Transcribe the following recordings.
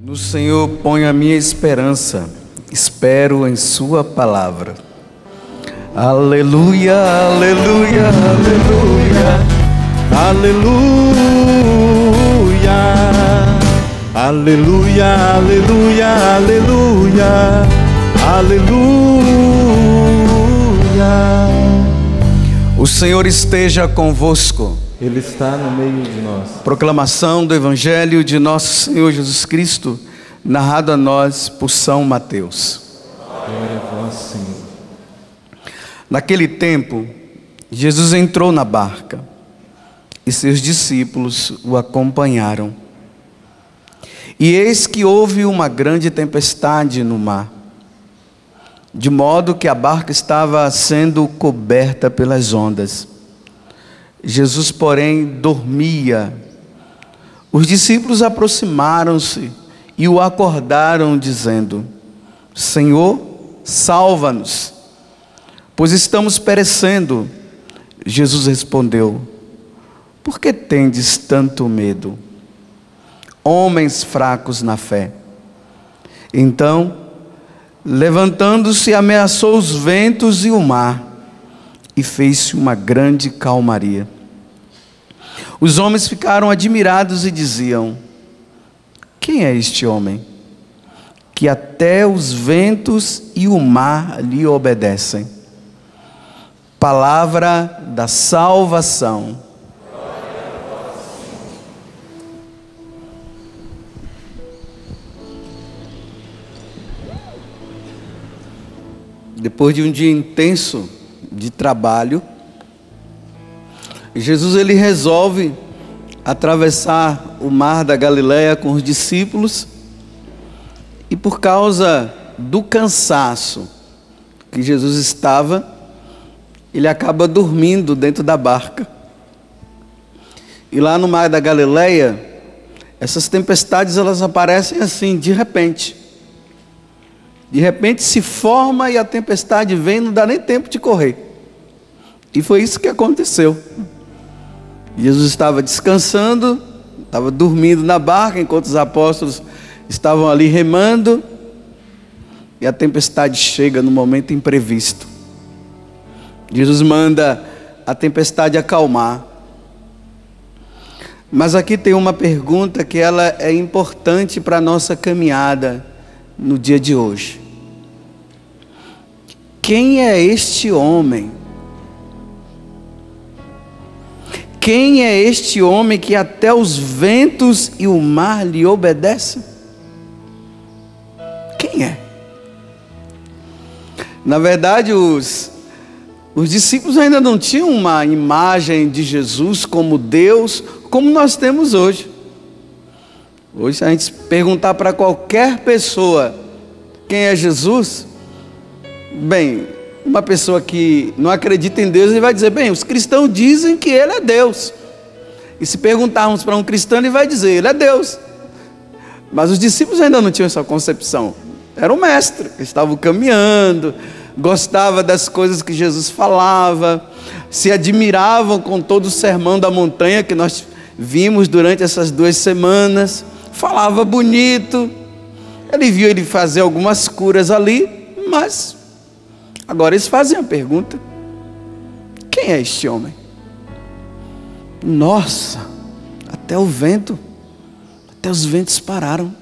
No Senhor ponho a minha esperança, espero em Sua palavra. Aleluia, aleluia, aleluia, aleluia, aleluia, aleluia, aleluia, aleluia. O Senhor esteja convosco. Ele está no meio de nós. Proclamação do Evangelho de nosso Senhor Jesus Cristo, narrado a nós por São Mateus. Glória a vós, Senhor. Naquele tempo, Jesus entrou na barca e seus discípulos o acompanharam. E eis que houve uma grande tempestade no mar, de modo que a barca estava sendo coberta pelas ondas. Jesus, porém, dormia. Os discípulos aproximaram-se e o acordaram, dizendo: Senhor, salva-nos, pois estamos perecendo. Jesus respondeu: Por que tendes tanto medo, homens fracos na fé? Então, levantando-se, ameaçou os ventos e o mar, e fez-se uma grande calmaria. Os homens ficaram admirados e diziam: Quem é este homem, que até os ventos e o mar lhe obedecem? Palavra da salvação. Depois de um dia intenso de trabalho, Jesus ele resolve atravessar o mar da Galileia com os discípulos, e por causa do cansaço que Jesus estava, ele acaba dormindo dentro da barca. E lá no mar da Galileia, essas tempestades elas aparecem assim, de repente. De repente se forma e a tempestade vem, não dá nem tempo de correr. E foi isso que aconteceu. Jesus estava descansando, estava dormindo na barca, enquanto os apóstolos estavam ali remando, e a tempestade chega no momento imprevisto. Jesus manda a tempestade acalmar. Mas aqui tem uma pergunta que ela é importante para a nossa caminhada no dia de hoje. Quem é este homem? Quem é este homem que até os ventos e o mar lhe obedecem? Quem é? Na verdade, os discípulos ainda não tinham uma imagem de Jesus como Deus, como nós temos hoje. Hoje, se a gente perguntar para qualquer pessoa quem é Jesus, bem, uma pessoa que não acredita em Deus, ele vai dizer: bem, os cristãos dizem que Ele é Deus. E se perguntarmos para um cristão, ele vai dizer: Ele é Deus. Mas os discípulos ainda não tinham essa concepção. Era um mestre, estavam caminhando, gostava das coisas que Jesus falava, se admiravam com todo o sermão da montanha que nós vimos durante essas 2 semanas. Falava bonito, ele viu ele fazer algumas curas ali, mas agora eles fazem a pergunta: quem é este homem? Nossa, até os ventos pararam,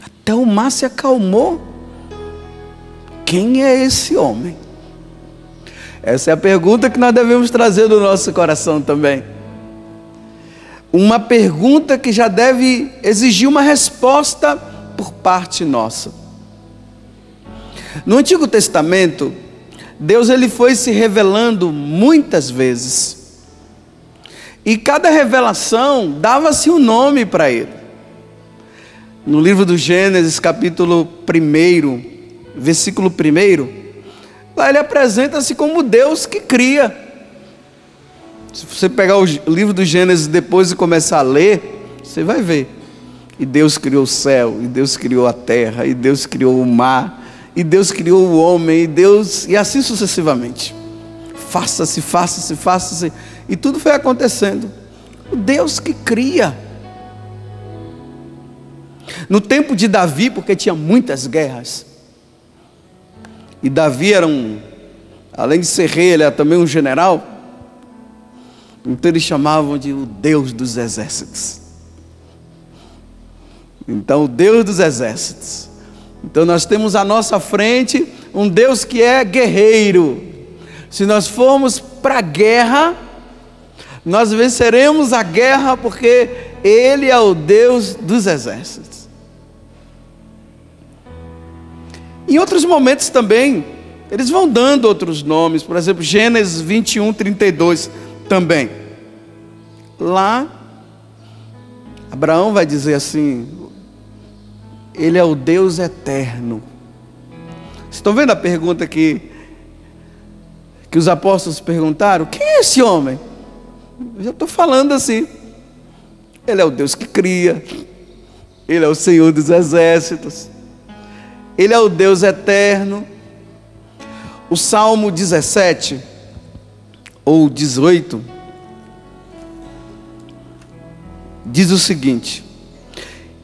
até o mar se acalmou. Quem é esse homem? Essa é a pergunta que nós devemos trazer no nosso coração também. Uma pergunta que já deve exigir uma resposta por parte nossa. No Antigo Testamento, Deus ele foi se revelando muitas vezes. E cada revelação dava-se um nome para ele. No livro do Gênesis, capítulo 1, versículo 1, lá ele apresenta-se como Deus que cria. Se você pegar o livro do Gênesis depois e começar a ler, você vai ver. E Deus criou o céu, e Deus criou a terra, e Deus criou o mar, e Deus criou o homem, e assim sucessivamente. Faça-se, faça-se, faça-se. E tudo foi acontecendo. O Deus que cria. No tempo de Davi, porque tinha muitas guerras. E Davi era além de ser rei, ele era também um general. Então eles chamavam de o Deus dos exércitos. Então, o Deus dos exércitos. Então nós temos à nossa frente um Deus que é guerreiro. Se nós formos para a guerra, nós venceremos a guerra, porque Ele é o Deus dos exércitos. Em outros momentos também, eles vão dando outros nomes. Por exemplo, Gênesis 21, 32 também. Lá, Abraão vai dizer assim: Ele é o Deus eterno. Vocês estão vendo a pergunta que os apóstolos perguntaram? Quem é esse homem? Eu já estou falando assim. Ele é o Deus que cria. Ele é o Senhor dos exércitos. Ele é o Deus eterno. O Salmo 17 ou 18 diz o seguinte: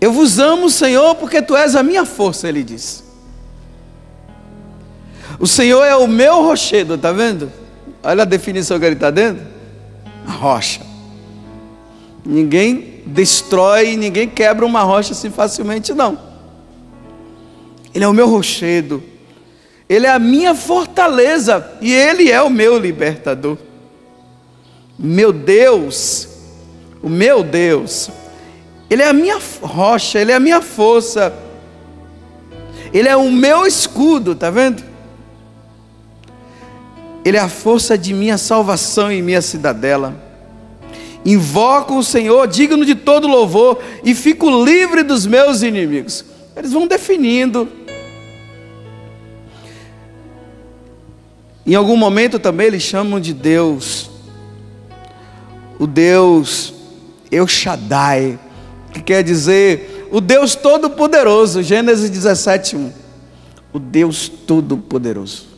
eu vos amo, Senhor, porque Tu és a minha força, ele diz. O Senhor é o meu rochedo, está vendo? Olha a definição que ele está dando. A rocha. Ninguém destrói, ninguém quebra uma rocha assim facilmente, não. Ele é o meu rochedo. Ele é a minha fortaleza. E Ele é o meu libertador. Meu Deus, o meu Deus, Ele é a minha rocha, Ele é a minha força. Ele é o meu escudo, está vendo? Ele é a força de minha salvação e minha cidadela. Invoco o Senhor, digno de todo louvor, e fico livre dos meus inimigos. Eles vão definindo. Em algum momento também eles chamam de Deus, o Deus El Shaddai, que quer dizer o Deus Todo-Poderoso. Gênesis 17, 1. O Deus Todo-Poderoso.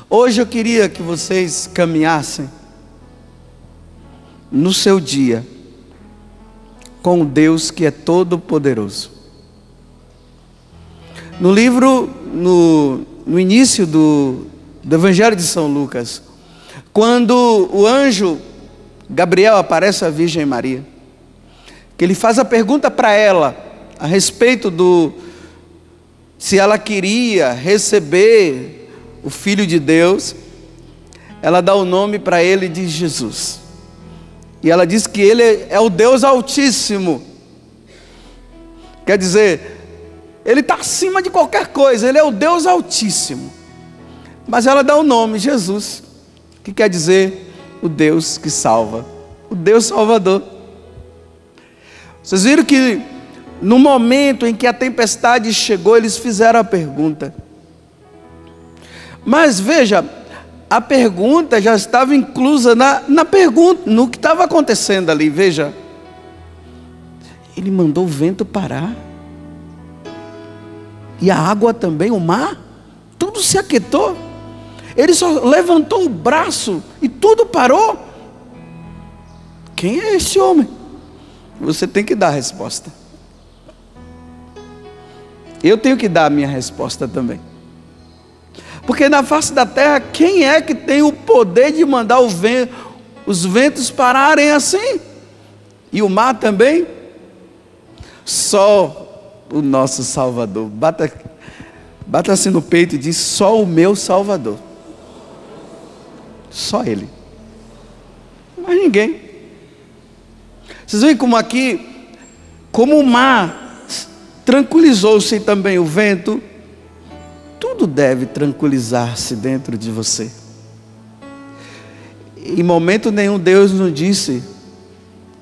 Hoje eu queria que vocês caminhassem no seu dia com o Deus que é todo-poderoso. No livro, no início do Evangelho de São Lucas, quando o anjo Gabriel aparece à Virgem Maria, que ele faz a pergunta para ela a respeito se ela queria receber o Filho de Deus, ela dá o nome para ele de Jesus. E ela diz que ele é o Deus Altíssimo. Quer dizer, ele está acima de qualquer coisa, ele é o Deus Altíssimo. Mas ela dá o nome, Jesus, que quer dizer o Deus que salva, o Deus Salvador. Vocês viram que no momento em que a tempestade chegou, eles fizeram a pergunta. Mas veja, a pergunta já estava inclusa na pergunta, no que estava acontecendo ali. Veja, ele mandou o vento parar, e a água também, o mar, tudo se aquietou. Ele só levantou o braço e tudo parou. Quem é esse homem? Você tem que dar a resposta. Eu tenho que dar a minha resposta também. Porque na face da terra, quem é que tem o poder de mandar os ventos pararem assim? E o mar também? Só o nosso Salvador. Bata assim no peito e diz: só o meu Salvador. Só Ele. Mas ninguém. Vocês veem como aqui, como o mar tranquilizou-se também o vento, tudo deve tranquilizar-se dentro de você. Em momento nenhum Deus nos disse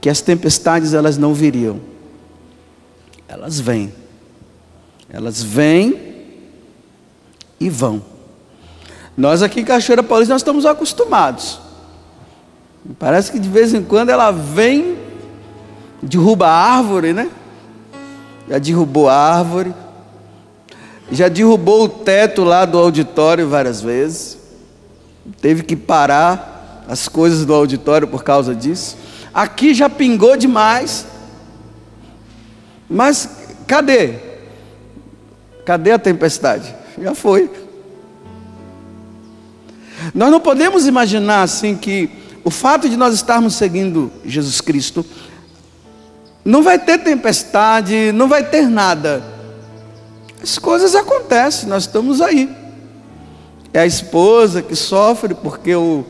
que as tempestades elas não viriam. Elas vêm e vão. Nós aqui em Cachoeira Paulista nós estamos acostumados. Parece que de vez em quando ela vem, derruba a árvore, né? Já derrubou a árvore, já derrubou o teto lá do auditório várias vezes. Teve que parar as coisas do auditório por causa disso. Aqui já pingou demais. Mas cadê? Cadê a tempestade? Já foi. Nós não podemos imaginar assim que o fato de nós estarmos seguindo Jesus Cristo, não vai ter tempestade, não vai ter nada. As coisas acontecem, nós estamos aí. É a esposa que sofre porque o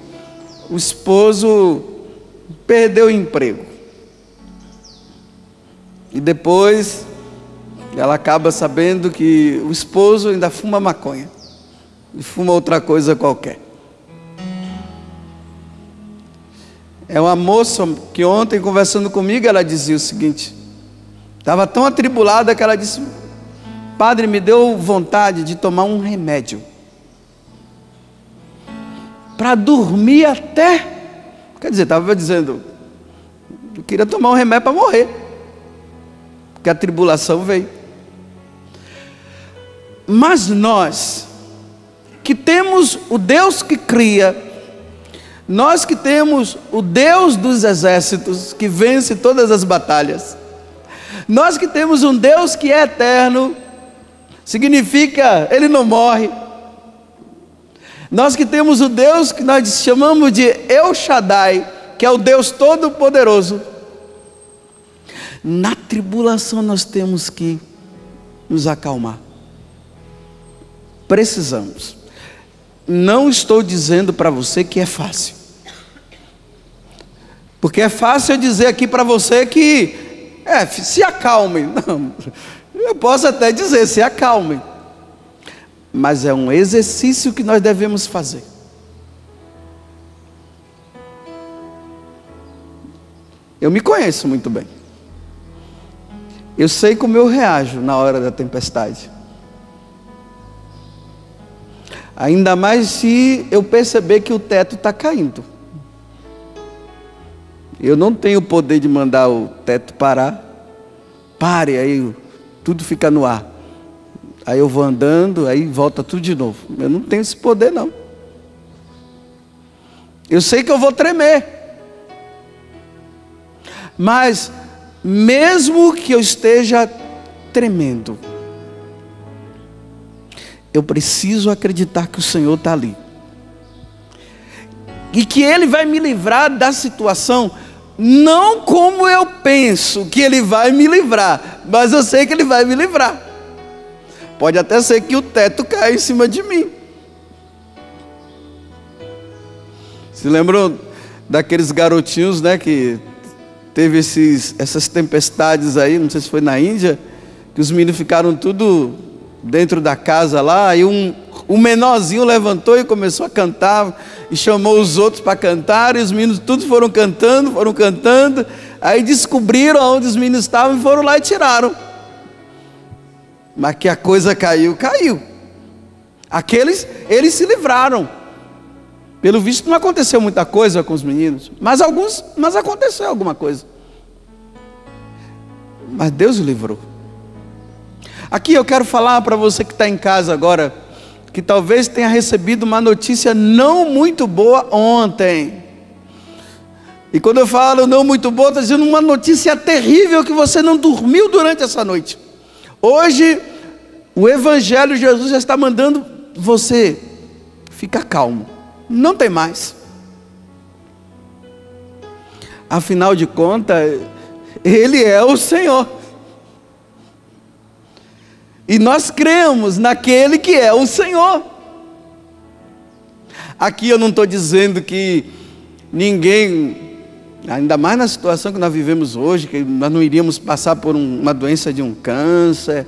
esposo perdeu o emprego. E depois ela acaba sabendo que o esposo ainda fuma maconha. E fuma outra coisa qualquer. É uma moça que ontem, conversando comigo, ela dizia o seguinte: estava tão atribulada que ela disse: padre, me deu vontade de tomar um remédio para dormir até. Quer dizer, estava dizendo, eu queria tomar um remédio para morrer, porque a tribulação veio. Mas nós, que temos o Deus que cria, nós que temos o Deus dos exércitos, que vence todas as batalhas, nós que temos um Deus que é eterno, significa, Ele não morre. Nós que temos o Deus que nós chamamos de El Shaddai, que é o Deus Todo-Poderoso, na tribulação nós temos que nos acalmar. Precisamos. Não estou dizendo para você que é fácil, porque é fácil eu dizer aqui para você que se acalme. Não, eu posso até dizer, se acalme, mas é um exercício que nós devemos fazer. Eu me conheço muito bem, eu sei como eu reajo na hora da tempestade. Ainda mais se eu perceber que o teto está caindo. Eu não tenho o poder de mandar o teto parar. Pare, aí tudo fica no ar. Aí eu vou andando, aí volta tudo de novo. Eu não tenho esse poder não. Eu sei que eu vou tremer. Mas mesmo que eu esteja tremendo, eu preciso acreditar que o Senhor está ali. E que Ele vai me livrar da situação, não como eu penso que Ele vai me livrar, mas eu sei que Ele vai me livrar. Pode até ser que o teto caia em cima de mim. Se lembram daqueles garotinhos, né, que teve essas tempestades aí, não sei se foi na Índia, que os meninos ficaram tudo dentro da casa lá, e um menorzinho levantou e começou a cantar, e chamou os outros para cantar, e os meninos todos foram cantando, aí descobriram onde os meninos estavam e foram lá e tiraram. Mas que a coisa caiu. Eles se livraram. Pelo visto não aconteceu muita coisa com os meninos, mas aconteceu alguma coisa. Mas Deus o livrou. Aqui eu quero falar para você que está em casa agora, que talvez tenha recebido uma notícia não muito boa ontem. E quando eu falo não muito boa, estou dizendo uma notícia terrível que você não dormiu durante essa noite. Hoje, o Evangelho de Jesus já está mandando você ficar calmo. Não tem mais. Afinal de contas, Ele é o Senhor. E nós cremos naquele que é o Senhor. Aqui eu não estou dizendo que ninguém, ainda mais na situação que nós vivemos hoje, que nós não iríamos passar por uma doença de um câncer,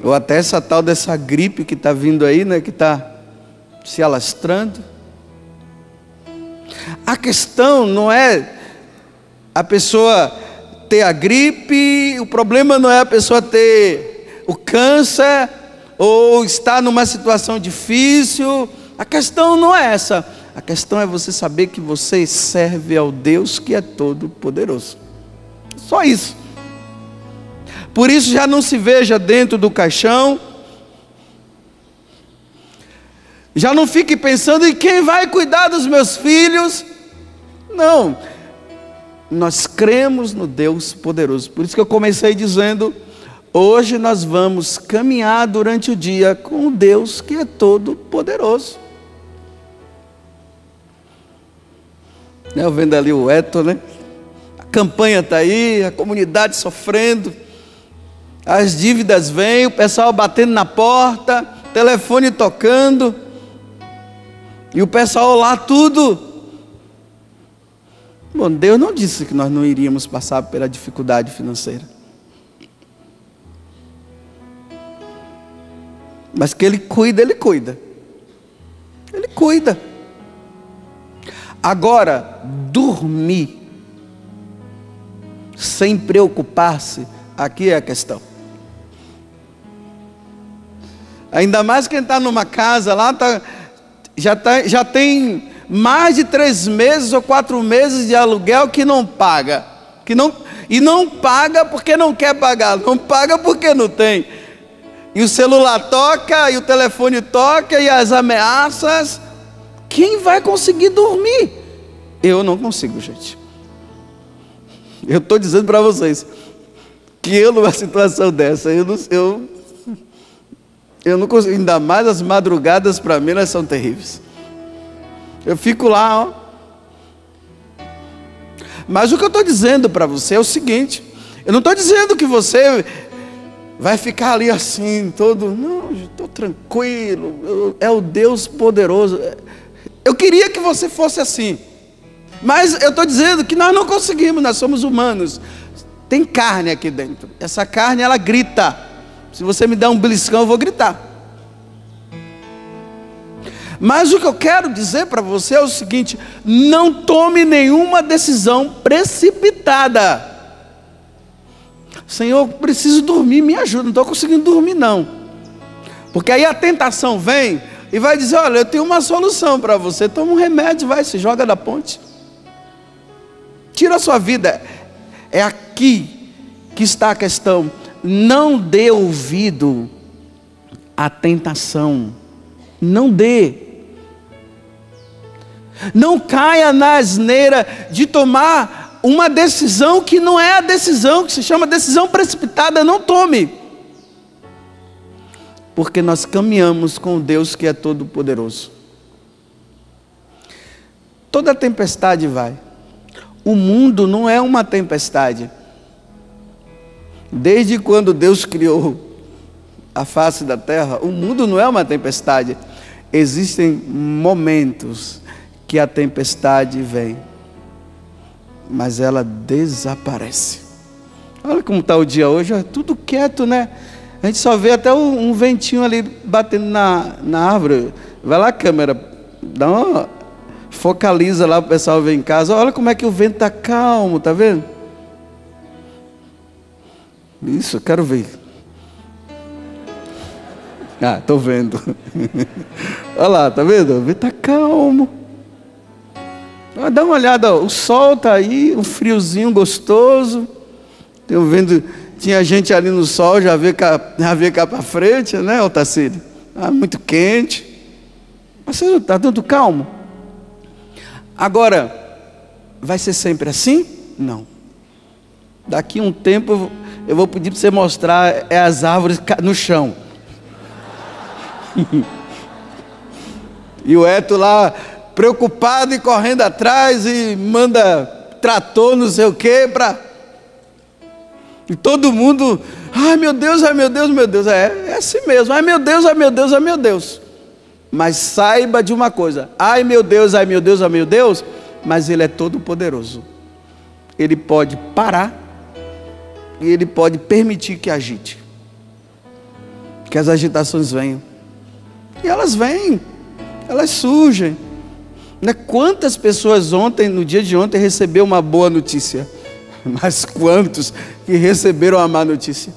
ou até essa tal dessa gripe que está vindo aí, né, que está se alastrando. A questão não é a pessoa ter a gripe, o problema não é a pessoa ter o câncer, ou estar numa situação difícil. A questão não é essa. A questão é você saber que você serve ao Deus que é todo poderoso. Só isso. Por isso já não se veja dentro do caixão. Já não fique pensando em quem vai cuidar dos meus filhos. Não. Nós cremos no Deus poderoso. Por isso que eu comecei dizendo, hoje nós vamos caminhar durante o dia com o Deus que é todo poderoso. Eu vendo ali o Eto, né? A campanha está aí, a comunidade sofrendo, as dívidas vêm, o pessoal batendo na porta, telefone tocando, e o pessoal lá tudo. Bom, Deus não disse que nós não iríamos passar pela dificuldade financeira, mas que Ele cuida, Ele cuida. Ele cuida. Agora, dormir sem preocupar-se, aqui é a questão. Ainda mais quem está numa casa lá, já tem mais de 3 meses ou 4 meses de aluguel que não paga. E não paga porque não quer pagar, não paga porque não tem. E o celular toca, e o telefone toca, e as ameaças. Quem vai conseguir dormir? Eu não consigo, gente. Eu estou dizendo para vocês que eu, numa situação dessa, eu não consigo. Ainda mais as madrugadas, para mim, elas são terríveis. Eu fico lá, ó. Mas o que eu estou dizendo para você é o seguinte: eu não estou dizendo que você vai ficar ali assim, todo, não, estou tranquilo, é o Deus poderoso. Eu queria que você fosse assim, mas eu estou dizendo que nós não conseguimos, nós somos humanos. Tem carne aqui dentro, essa carne ela grita. Se você me der um beliscão, eu vou gritar. Mas o que eu quero dizer para você é o seguinte: não tome nenhuma decisão precipitada. Senhor, preciso dormir, me ajuda, não estou conseguindo dormir não. Porque aí a tentação vem e vai dizer: olha, eu tenho uma solução para você, toma um remédio, vai, se joga da ponte. Tira a sua vida. É aqui que está a questão. Não dê ouvido à tentação. Não dê. Não caia na asneira de tomar uma decisão que não é a decisão, que se chama decisão precipitada. Não tome. Porque nós caminhamos com o Deus que é todo poderoso. Toda tempestade vai. O mundo não é uma tempestade. Desde quando Deus criou a face da terra, o mundo não é uma tempestade. Existem momentos que a tempestade vem, mas ela desaparece. Olha como está o dia hoje, é tudo quieto, né? A gente só vê até um ventinho ali batendo na árvore. Vai lá, câmera, dá uma, focaliza lá para o pessoal ver em casa. Olha como é que o vento está calmo, tá vendo? Isso, eu quero ver. Ah, estou vendo. Olha lá, tá vendo? O vento está calmo. Dá uma olhada, o sol está aí, um friozinho gostoso. Estou vendo, tinha gente ali no sol, já vê cá para frente, né, Otacílio? Muito quente. Mas você não está tudo calmo? Agora, vai ser sempre assim? Não. Daqui a um tempo eu vou pedir para você mostrar as árvores no chão. E o Eto lá, preocupado e correndo atrás, e manda trator, não sei o que, e todo mundo, ai meu Deus, ai meu Deus, meu Deus. É assim mesmo, ai meu Deus, ai meu Deus, ai meu Deus. Mas saiba de uma coisa: ai meu Deus, ai meu Deus, ai meu Deus. Mas Ele é todo poderoso. Ele pode parar e Ele pode permitir que agite, que as agitações venham. E elas vêm, elas surgem, né? Quantas pessoas ontem, no dia de ontem, receberam uma boa notícia? Mas quantos que receberam a má notícia?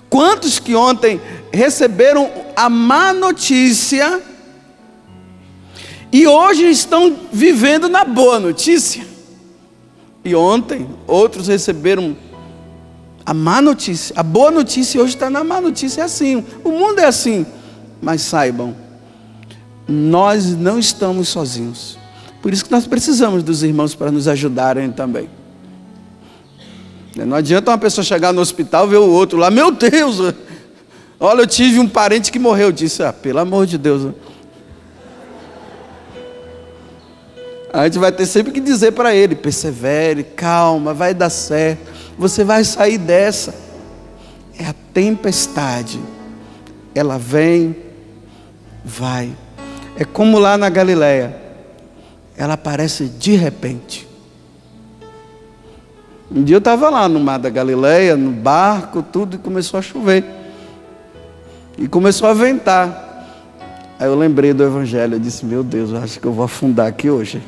Quantos que ontem receberam a má notícia e hoje estão vivendo na boa notícia? E ontem outros receberam a má notícia, a boa notícia, e hoje está na má notícia. É assim, o mundo é assim. Mas saibam, nós não estamos sozinhos. Por isso que nós precisamos dos irmãos para nos ajudarem também. Não adianta uma pessoa chegar no hospital e ver o outro lá, meu Deus, olha, eu tive um parente que morreu. Eu disse, pelo amor de Deus. A gente vai ter sempre que dizer para ele, persevere, calma, vai dar certo, você vai sair dessa. É a tempestade, ela vem, vai. É como lá na Galileia, ela aparece de repente. Um dia eu estava lá no mar da Galileia, no barco, tudo, e começou a chover. E começou a ventar. Aí eu lembrei do Evangelho, eu disse, meu Deus, eu acho que eu vou afundar aqui hoje.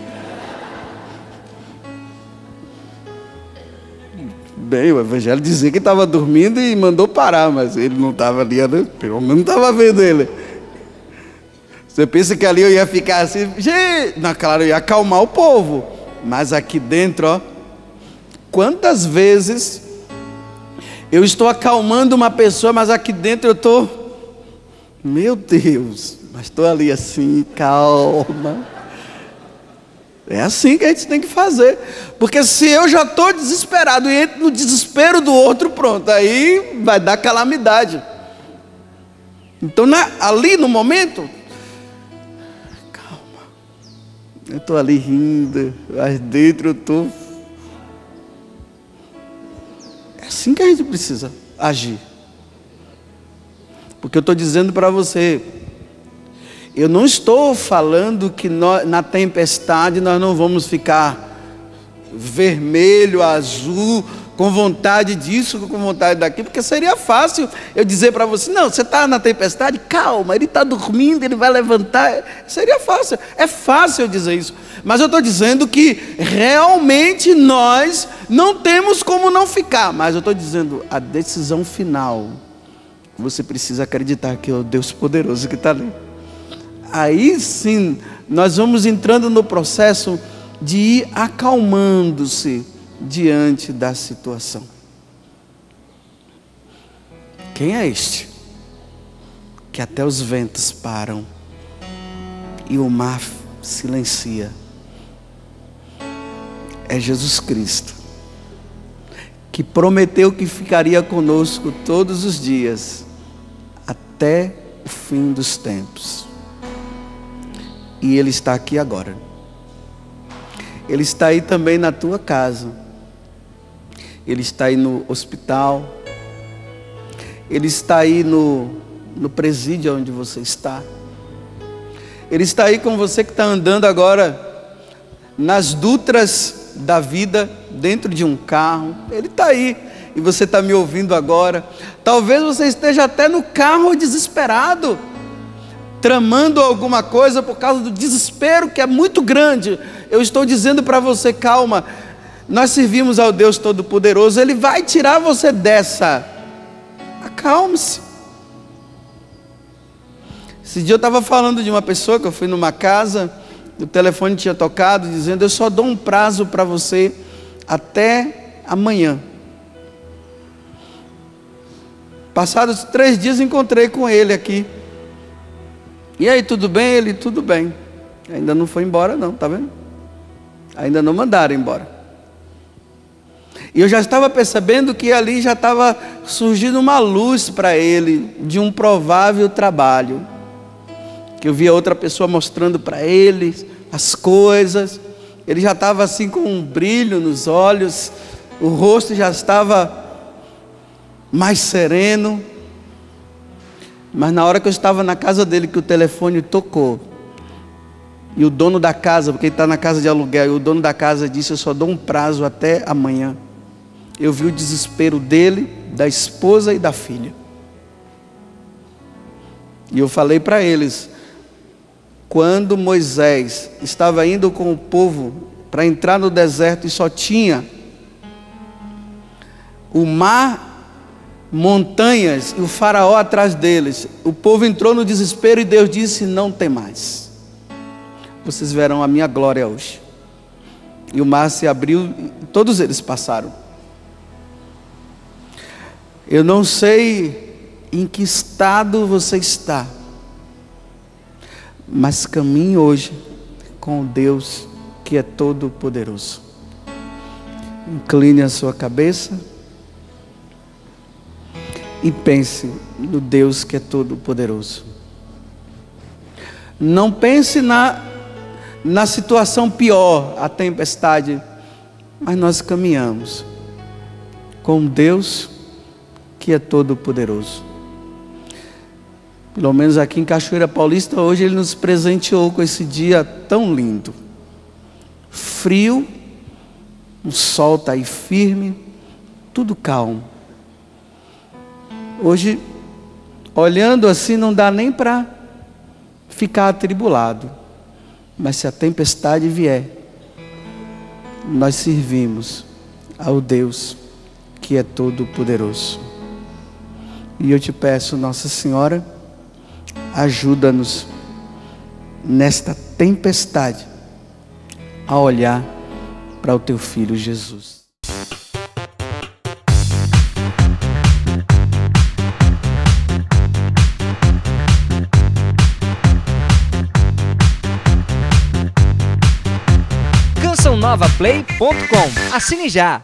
Bem, o Evangelho dizia que estava dormindo e mandou parar, mas ele não estava ali, pelo menos não estava vendo ele. Você pensa que ali eu ia ficar assim, gente, não, claro, eu ia acalmar o povo, mas aqui dentro, ó, quantas vezes eu estou acalmando uma pessoa, mas aqui dentro eu estou, meu Deus, mas estou ali assim, calma. É assim que a gente tem que fazer, porque se eu já estou desesperado e entro no desespero do outro, pronto, aí vai dar calamidade. Então ali no momento, calma, eu estou ali rindo, mas dentro eu estou. É assim que a gente precisa agir, porque eu estou dizendo para você, eu não estou falando que na tempestade nós não vamos ficar vermelho, azul, com vontade disso, com vontade daquilo, porque seria fácil eu dizer para você, não, você está na tempestade, calma, ele está dormindo, ele vai levantar, seria fácil, é fácil eu dizer isso, mas eu estou dizendo que realmente nós não temos como não ficar, mas eu estou dizendo, a decisão final, você precisa acreditar que é o Deus poderoso que está ali. Aí sim, nós vamos entrando no processo de ir acalmando-se diante da situação. Quem é este? Que até os ventos param e o mar silencia. É Jesus Cristo, que prometeu que ficaria conosco todos os dias, até o fim dos tempos. E Ele está aqui agora. Ele está aí também na tua casa. Ele está aí no hospital. Ele está aí no presídio onde você está. Ele está aí com você que está andando agora nas dutas da vida, dentro de um carro. Ele está aí e você está me ouvindo agora. Talvez você esteja até no carro desesperado, tramando alguma coisa por causa do desespero que é muito grande. Eu estou dizendo para você, calma, nós servimos ao Deus Todo-Poderoso, Ele vai tirar você dessa. Acalme-se. Esse dia eu estava falando de uma pessoa que eu fui numa casa, o telefone tinha tocado, dizendo, eu só dou um prazo para você até amanhã. Passados 3 dias encontrei com ele aqui. E aí, tudo bem? Ele, tudo bem. Ainda não foi embora não, tá vendo? Ainda não mandaram embora. E eu já estava percebendo que ali já estava surgindo uma luz para ele, de um provável trabalho. Que eu via outra pessoa mostrando para ele as coisas. Ele já estava assim com um brilho nos olhos, o rosto já estava mais sereno. Mas na hora que eu estava na casa dele, que o telefone tocou, e o dono da casa, porque ele está na casa de aluguel, e o dono da casa disse, eu só dou um prazo até amanhã. Eu vi o desespero dele, da esposa e da filha. E eu falei para eles, quando Moisés estava indo com o povo para entrar no deserto e só tinha o mar, montanhas e o faraó atrás deles, o povo entrou no desespero e Deus disse, não tem mais, vocês verão a minha glória hoje. E o mar se abriu e todos eles passaram. Eu não sei em que estado você está, mas caminhe hoje com o Deus que é todo-poderoso. Incline a sua cabeça e pense no Deus que é todo-poderoso. Não pense na situação pior, a tempestade, mas nós caminhamos com Deus que é todo-poderoso. Pelo menos aqui em Cachoeira Paulista, hoje Ele nos presenteou com esse dia tão lindo. Frio, o sol está aí firme, tudo calmo. Hoje, olhando assim, não dá nem para ficar atribulado. Mas se a tempestade vier, nós servimos ao Deus que é todo-poderoso. E eu te peço, Nossa Senhora, ajuda-nos nesta tempestade a olhar para o teu Filho Jesus. CançãoNovaPlay.com. Assine já!